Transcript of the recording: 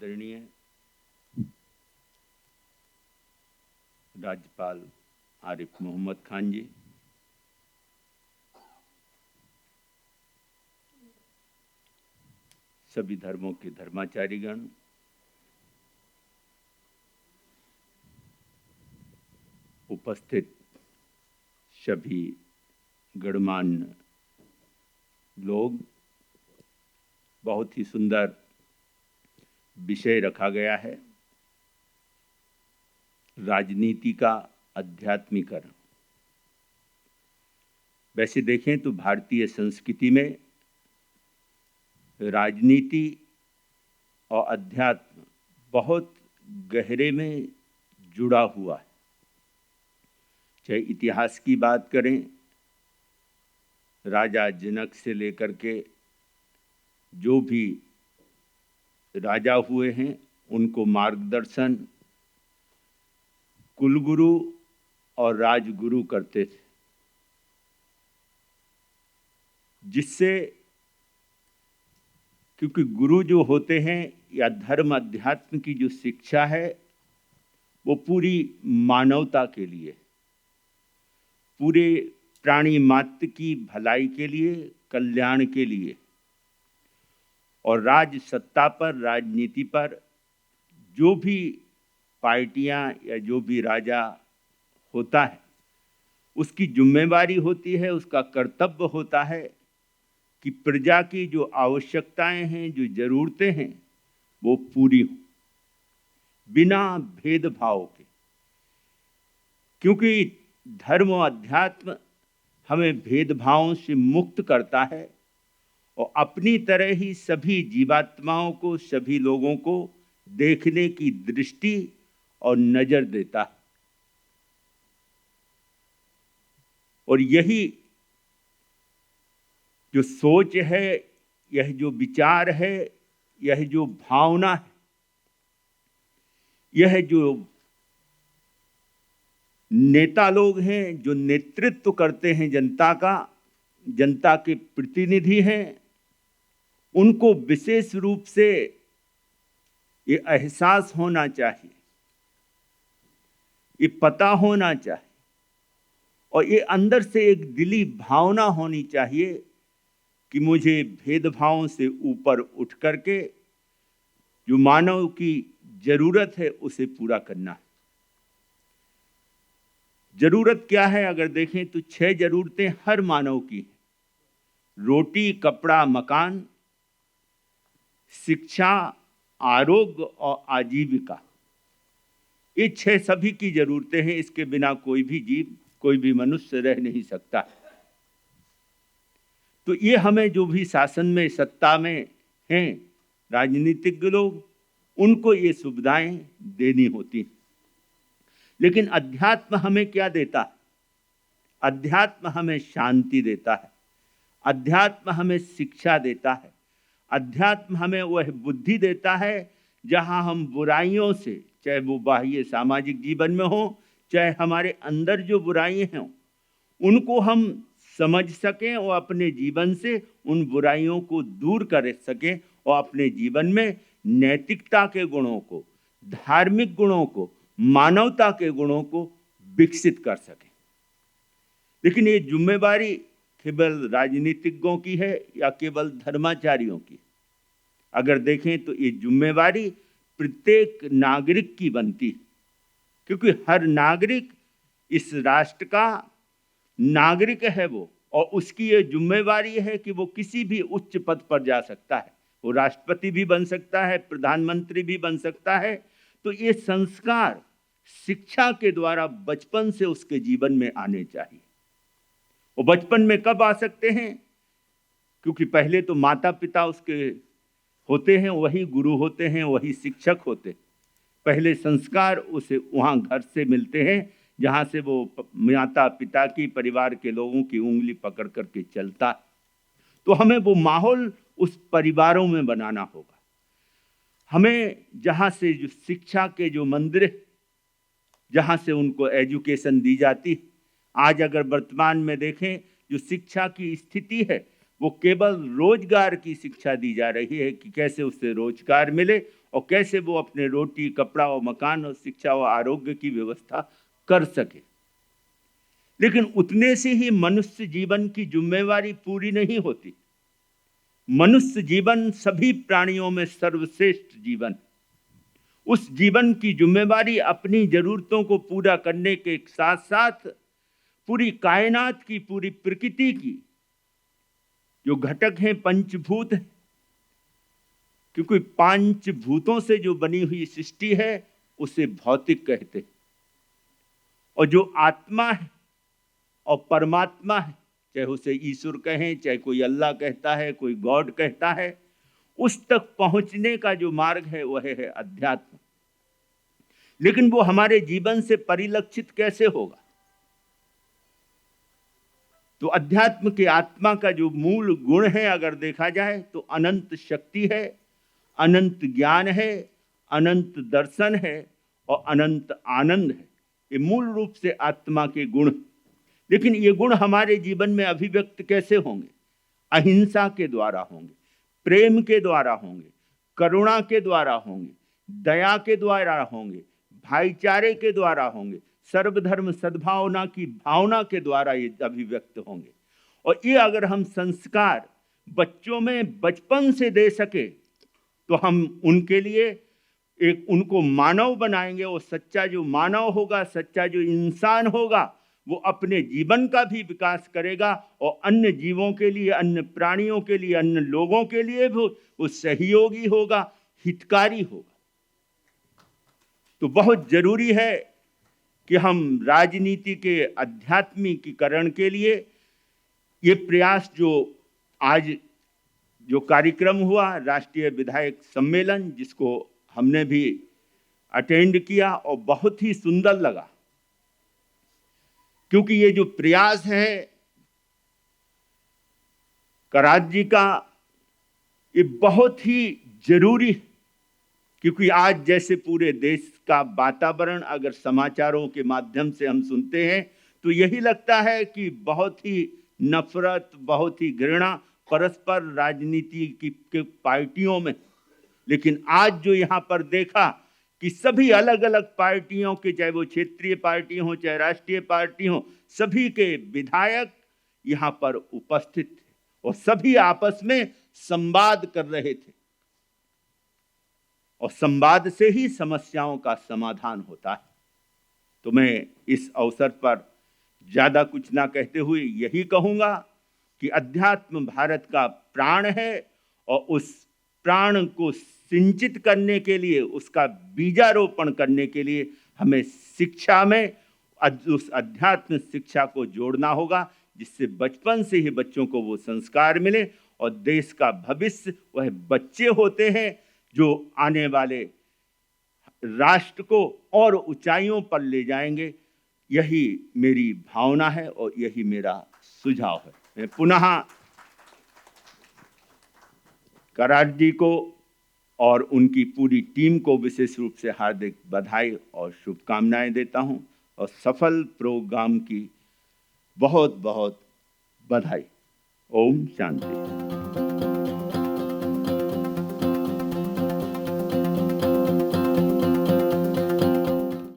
आदरणीय राज्यपाल आरिफ मोहम्मद खान जी, सभी धर्मों के धर्माचार्यगण, उपस्थित सभी गणमान्य लोग, बहुत ही सुंदर विषय रखा गया है, राजनीति का अध्यात्मीकरण। वैसे देखें तो भारतीय संस्कृति में राजनीति और अध्यात्म बहुत गहरे में जुड़ा हुआ है। चाहे इतिहास की बात करें, राजा जनक से लेकर के जो भी राजा हुए हैं, उनको मार्गदर्शन कुलगुरु और राजगुरु करते थे, जिससे क्योंकि गुरु जो होते हैं या धर्म अध्यात्म की जो शिक्षा है वो पूरी मानवता के लिए, पूरे प्राणी मात्र की भलाई के लिए, कल्याण के लिए, और राज सत्ता पर, राजनीति पर जो भी पार्टियां या जो भी राजा होता है उसकी जिम्मेवारी होती है, उसका कर्तव्य होता है कि प्रजा की जो आवश्यकताएं हैं, जो जरूरतें हैं, वो पूरी हों बिना भेदभाव के। क्योंकि धर्म और अध्यात्म हमें भेदभावों से मुक्त करता है और अपनी तरह ही सभी जीवात्माओं को, सभी लोगों को देखने की दृष्टि और नजर देता है। और यही जो सोच है, यह जो विचार है, यह जो भावना है, यह जो नेता लोग हैं, जो नेतृत्व करते हैं जनता का, जनता के प्रतिनिधि हैं, उनको विशेष रूप से ये एहसास होना चाहिए, ये पता होना चाहिए और ये अंदर से एक दिली भावना होनी चाहिए कि मुझे भेदभावों से ऊपर उठ करके जो मानव की जरूरत है उसे पूरा करना है। जरूरत क्या है? अगर देखें तो 6 जरूरतें हर मानव की हैं: रोटी, कपड़ा, मकान, शिक्षा, आरोग्य और आजीविका। ये 6 सभी की जरूरतें हैं। इसके बिना कोई भी जीव, कोई भी मनुष्य रह नहीं सकता। तो ये हमें जो भी शासन में, सत्ता में हैं राजनीतिक लोग, उनको ये सुविधाएं देनी होती हैं। लेकिन अध्यात्म हमें क्या देता है? अध्यात्म हमें शांति देता है, अध्यात्म हमें शिक्षा देता है, अध्यात्म हमें वह बुद्धि देता है जहां हम बुराइयों से, चाहे वो बाह्य सामाजिक जीवन में हो, चाहे हमारे अंदर जो बुराइयां हैं, उनको हम समझ सकें और अपने जीवन से उन बुराइयों को दूर कर सकें और अपने जीवन में नैतिकता के गुणों को, धार्मिक गुणों को, मानवता के गुणों को विकसित कर सकें। लेकिन ये जिम्मेवारी केवल राजनीतिज्ञों की है या केवल धर्माचार्यों की? अगर देखें तो ये जिम्मेवारी प्रत्येक नागरिक की बनती है, क्योंकि हर नागरिक इस राष्ट्र का नागरिक है वो, और उसकी ये जिम्मेवारी है कि वो किसी भी उच्च पद पर जा सकता है। वो राष्ट्रपति भी बन सकता है, प्रधानमंत्री भी बन सकता है। तो ये संस्कार शिक्षा के द्वारा बचपन से उसके जीवन में आने चाहिए। वो बचपन में कब आ सकते हैं? क्योंकि पहले तो माता पिता उसके होते हैं, वही गुरु होते हैं, वही शिक्षक होते हैं। पहले संस्कार उसे वहाँ घर से मिलते हैं, जहाँ से वो माता पिता की, परिवार के लोगों की उंगली पकड़ करके चलता। तो हमें वो माहौल उस परिवारों में बनाना होगा। हमें जहाँ से जो शिक्षा के जो मंदिर, जहाँ से उनको एजुकेशन दी जाती, आज अगर वर्तमान में देखें जो शिक्षा की स्थिति है, वो केवल रोजगार की शिक्षा दी जा रही है कि कैसे उससे रोजगार मिले और कैसे वो अपने रोटी, कपड़ा और मकान और शिक्षा और आरोग्य की व्यवस्था कर सके। लेकिन उतने से ही मनुष्य जीवन की जिम्मेवारी पूरी नहीं होती। मनुष्य जीवन सभी प्राणियों में सर्वश्रेष्ठ जीवन। उस जीवन की जिम्मेवारी अपनी जरूरतों को पूरा करने के साथ साथ पूरी कायनात की, पूरी प्रकृति की जो घटक हैं, पंचभूत हैं, क्योंकि पांच भूतों से जो बनी हुई सृष्टि है उसे भौतिक कहते हैं। और जो आत्मा है और परमात्मा है, चाहे उसे ईश्वर कहें, चाहे कोई अल्लाह कहता है, कोई गॉड कहता है, उस तक पहुंचने का जो मार्ग है वह है अध्यात्म। लेकिन वो हमारे जीवन से परिलक्षित कैसे होगा? तो अध्यात्म के आत्मा का जो मूल गुण है अगर देखा जाए तो अनंत शक्ति है, अनंत ज्ञान है, अनंत दर्शन है और अनंत आनंद है। ये मूल रूप से आत्मा के गुण। लेकिन ये गुण हमारे जीवन में अभिव्यक्त कैसे होंगे? अहिंसा के द्वारा होंगे, प्रेम के द्वारा होंगे, करुणा के द्वारा होंगे, दया के द्वारा होंगे, भाईचारे के द्वारा होंगे, सर्वधर्म सद्भावना की भावना के द्वारा ये अभिव्यक्त होंगे। और ये अगर हम संस्कार बच्चों में बचपन से दे सके तो हम उनके लिए उनको मानव बनाएंगे। और सच्चा जो मानव होगा, सच्चा जो इंसान होगा, वो अपने जीवन का भी विकास करेगा और अन्य जीवों के लिए, अन्य प्राणियों के लिए, अन्य लोगों के लिए भी वो सहयोगी होगा, हितकारी होगा। तो बहुत जरूरी है कि हम राजनीति के आध्यात्मिकीकरण के लिए ये प्रयास, जो आज जो कार्यक्रम हुआ राष्ट्रीय विधायक सम्मेलन, जिसको हमने भी अटेंड किया और बहुत ही सुंदर लगा, क्योंकि ये जो प्रयास है करात जी का, ये बहुत ही जरूरी है। क्योंकि आज जैसे पूरे देश का वातावरण अगर समाचारों के माध्यम से हम सुनते हैं तो यही लगता है कि बहुत ही नफरत, बहुत ही घृणा परस्पर राजनीति की पार्टियों में। लेकिन आज जो यहाँ पर देखा कि सभी अलग अलग पार्टियों के, चाहे वो क्षेत्रीय पार्टी हो चाहे राष्ट्रीय पार्टी हो, सभी के विधायक यहाँ पर उपस्थित थे और सभी आपस में संवाद कर रहे थे। और संवाद से ही समस्याओं का समाधान होता है। तो मैं इस अवसर पर ज्यादा कुछ ना कहते हुए यही कहूंगा कि अध्यात्म भारत का प्राण है और उस प्राण को सिंचित करने के लिए, उसका बीजारोपण करने के लिए हमें शिक्षा में उस अध्यात्म शिक्षा को जोड़ना होगा, जिससे बचपन से ही बच्चों को वो संस्कार मिले। और देश का भविष्य वह बच्चे होते हैं जो आने वाले राष्ट्र को और ऊंचाइयों पर ले जाएंगे। यही मेरी भावना है और यही मेरा सुझाव है। मैं पुनः करात जी को और उनकी पूरी टीम को विशेष रूप से हार्दिक बधाई और शुभकामनाएं देता हूं और सफल प्रोग्राम की बहुत बहुत बधाई। ओम शांति।